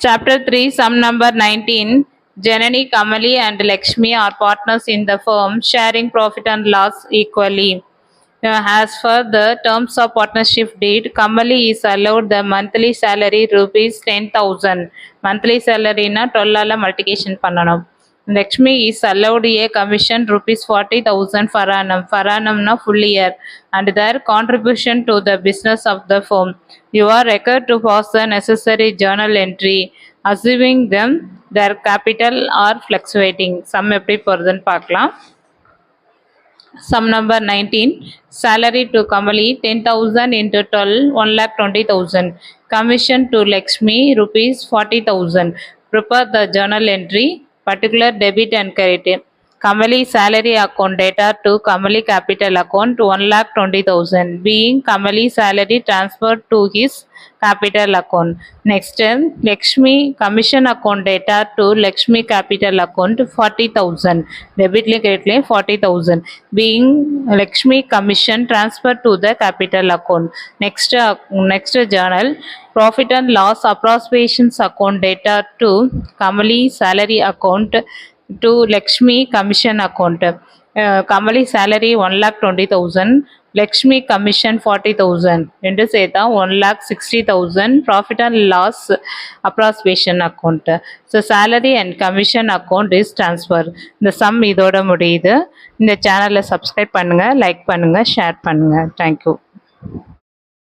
Chapter 3, sum number 19. Janani, Kamali and Lakshmi are partners in the firm, sharing profit and loss equally. As for the terms of partnership deed, Kamali is allowed the monthly salary rupees 10,000. Monthly salary na 12 multiplication பண்ணணும். Lakshmi is allowed a commission rupees 40,000 per annum. Per annum na full year, and their contribution to the business of the firm. You are required to pass the necessary journal entry, assuming them their capital are fluctuating. Sum எப்படி போறதுன்னு பார்க்கலாம். Sum number 19. Salary to Kamali 10,000 into 12, 1,20,000. Commission to Lakshmi rupees 40,000. Prepare the journal entry, particular debit and credit. Kamali salary account data to Kamali capital account 1,20,000, being Kamali salary transferred to his capital account. Next, Lakshmi commission account data to Lakshmi capital account 40,000, debit credit 40,000, being Lakshmi commission transferred to the capital account. Next journal, profit and loss appropriations account data to Kamali salary account to Lakshmi commission account. Kamali salary 1,20,000, Lakshmi commission 40,000. ரெண்டு சேர்த்தா 1,60,000 profit and loss appropriation account. So salary and commission account is transfer. இந்த sum இதோட முடியுது. இந்த சேனலை subscribe பண்ணுங்க, like பண்ணுங்க, share பண்ணுங்க. தேங்க்யூ.